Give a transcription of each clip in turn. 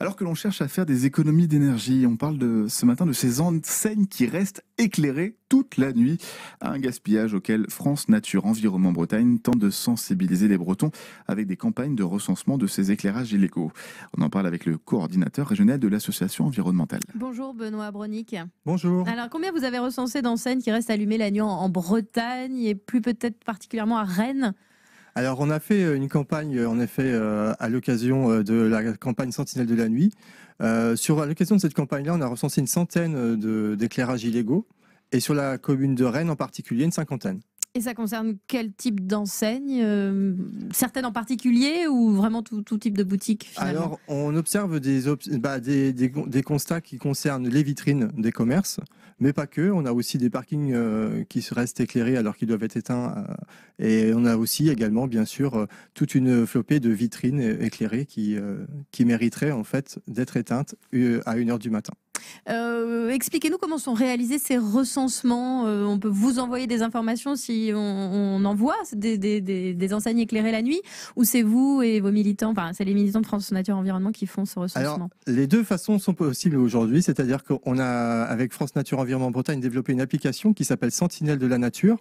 Alors que l'on cherche à faire des économies d'énergie, on parle ce matin de ces enseignes qui restent éclairées toute la nuit. Un gaspillage auquel France Nature Environnement Bretagne tente de sensibiliser les Bretons avec des campagnes de recensement de ces éclairages illégaux. On en parle avec le coordinateur régional de l'association environnementale. Bonjour Benoît Bronick. Bonjour. Alors combien vous avez recensé d'enseignes qui restent allumées la nuit en Bretagne et plus peut-être particulièrement à Rennes ? Alors on a fait une campagne en effet à l'occasion de la campagne Sentinelle de la nuit. À l'occasion de cette campagne-là, on a recensé une centaine d'éclairages illégaux et sur la commune de Rennes en particulier une cinquantaine. Et ça concerne quel type d'enseigne certaines en particulier ou vraiment tout type de boutique finalement? Alors on observe des constats qui concernent les vitrines des commerces, mais pas que. On a aussi des parkings qui restent éclairés alors qu'ils doivent être éteints. Et on a aussi également bien sûr toute une flopée de vitrines éclairées qui mériteraient en fait d'être éteintes à 1h du matin. Expliquez-nous comment sont réalisés ces recensements. On peut vous envoyer des informations si on envoie des enseignes éclairées la nuit, ou c'est vous et vos militants, enfin c'est les militants de France Nature Environnement qui font ce recensement? Alors, les deux façons sont possibles aujourd'hui, c'est-à-dire qu'on a avec France Nature Environnement Bretagne développé une application qui s'appelle Sentinelle de la Nature,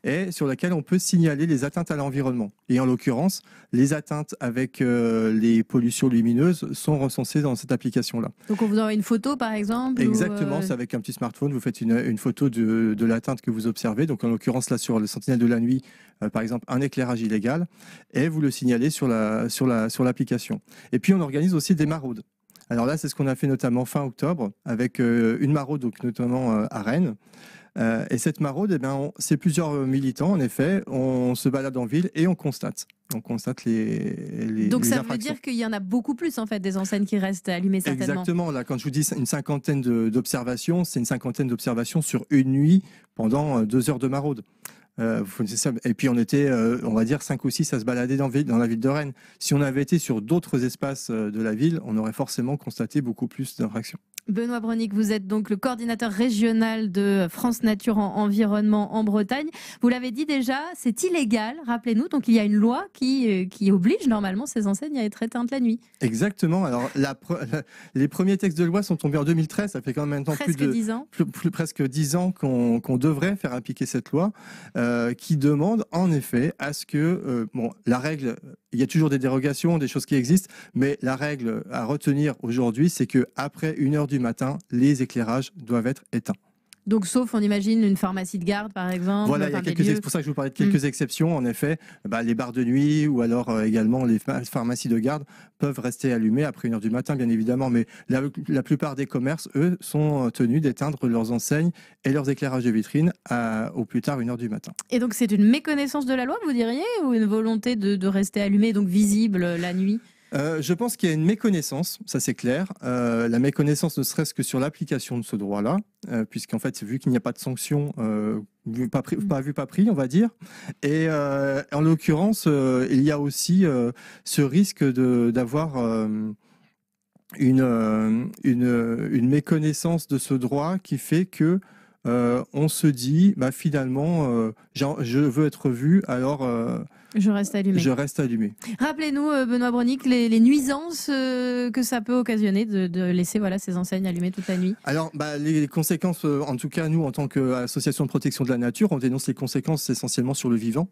et sur laquelle on peut signaler les atteintes à l'environnement. Et en l'occurrence, les atteintes avec les pollutions lumineuses sont recensées dans cette application-là. Donc on vous envoie une photo par exemple? Exactement, c'est avec un petit smartphone, vous faites une photo de l'atteinte que vous observez. Donc en l'occurrence là sur le Sentinelle de la nuit, par exemple un éclairage illégal, et vous le signalez sur l'application. Et puis on organise aussi des maraudes. Alors là, c'est ce qu'on a fait notamment fin octobre avec une maraude donc notamment à Rennes. Et cette maraude, c'est plusieurs militants, en effet. On se balade en ville et on constate. On constate les Donc ça infractions. veut dire qu'il y en a beaucoup plus en fait des enseignes qui restent allumées certainement. Exactement. Là, quand je vous dis une cinquantaine d'observations, c'est une cinquantaine d'observations sur une nuit pendant 2 heures de maraude. Et puis on était, on va dire 5 ou 6 à se balader dans la ville de Rennes. Si on avait été sur d'autres espaces de la ville, on aurait forcément constaté beaucoup plus d'infractions. Benoît Bronick, vous êtes donc le coordinateur régional de France Nature Environnement en Bretagne. Vous l'avez dit déjà, c'est illégal, rappelez-nous. Donc il y a une loi qui oblige normalement ces enseignes à être éteintes la nuit. Exactement. Alors les premiers textes de loi sont tombés en 2013. Ça fait quand même maintenant presque 10 ans qu'on devrait faire appliquer cette loi qui demande en effet à ce que la règle, il y a toujours des dérogations, des choses qui existent, mais la règle à retenir aujourd'hui, c'est que après 1h du matin, les éclairages doivent être éteints. Donc, sauf, on imagine, une pharmacie de garde, par exemple. Voilà, c'est pour ça que je vous parlais de quelques exceptions. En effet, les bars de nuit ou alors également les pharmacies de garde peuvent rester allumées après 1h du matin, bien évidemment. Mais la plupart des commerces, eux, sont tenus d'éteindre leurs enseignes et leurs éclairages de vitrine au plus tard 1h du matin. Et donc, c'est une méconnaissance de la loi, vous diriez, ou une volonté de rester allumé, donc visible la nuit? Je pense qu'il y a une méconnaissance, ça c'est clair. La méconnaissance ne serait-ce que sur l'application de ce droit-là, puisqu'en fait, vu qu'il n'y a pas de sanction, pas vu, pas pris, on va dire. Et en l'occurrence, il y a aussi ce risque d'avoir une méconnaissance de ce droit qui fait que on se dit, finalement, je veux être vu, alors je reste allumé. Rappelez-nous, Benoît Bronick, les nuisances que ça peut occasionner de laisser ces enseignes allumées toute la nuit. Alors, les conséquences, en tout cas, nous, en tant qu'association de protection de la nature, on dénonce les conséquences essentiellement sur le vivant.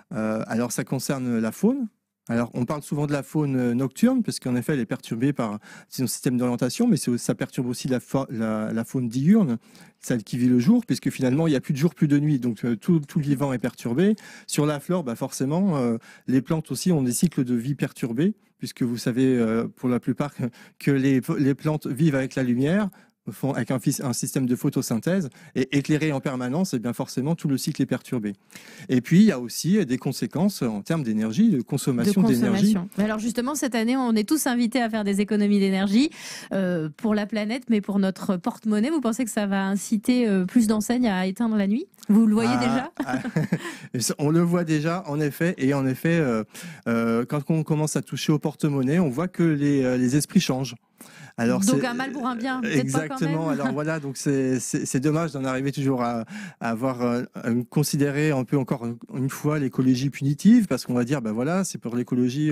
Alors, ça concerne la faune. Alors, on parle souvent de la faune nocturne, parce qu'en effet, elle est perturbée par son système d'orientation, mais ça perturbe aussi la faune diurne, celle qui vit le jour, puisque finalement, il n'y a plus de jour, plus de nuit, donc tout le vivant est perturbé. Sur la flore, forcément, les plantes aussi ont des cycles de vie perturbés, puisque vous savez, pour la plupart, que les plantes vivent avec la lumière, avec un système de photosynthèse, et éclairé en permanence, et bien forcément tout le cycle est perturbé. Et puis il y a aussi des conséquences en termes d'énergie, de consommation d'énergie. Alors justement, cette année, on est tous invités à faire des économies d'énergie pour la planète, mais pour notre porte-monnaie. Vous pensez que ça va inciter plus d'enseignes à éteindre la nuit? Vous le voyez déjà? On le voit déjà, en effet. Et en effet, quand on commence à toucher au porte-monnaie, on voit que les esprits changent. Alors, donc un mal pour un bien, peut-être exactement. pas quand même. Alors voilà, donc c'est dommage d'en arriver toujours à avoir à considérer un peu encore une fois l'écologie punitive, parce qu'on va dire ben voilà, c'est pour l'écologie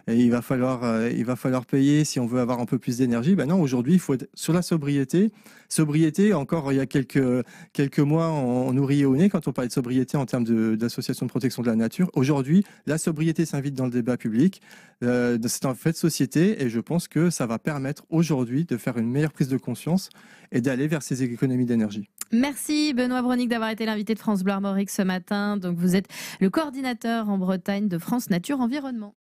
et il va falloir payer si on veut avoir un peu plus d'énergie. Ben non, aujourd'hui il faut être sur la sobriété. Sobriété, encore il y a quelques mois on nous riait au nez quand on parlait de sobriété en termes d'association de protection de la nature. Aujourd'hui, la sobriété s'invite dans le débat public. C'est un fait de société et je pense que ça va permettre aujourd'hui de faire une meilleure prise de conscience et d'aller vers ces économies d'énergie. Merci Benoît Bronick d'avoir été l'invité de France Bleu Armorique ce matin. Donc vous êtes le coordinateur en Bretagne de France Nature Environnement.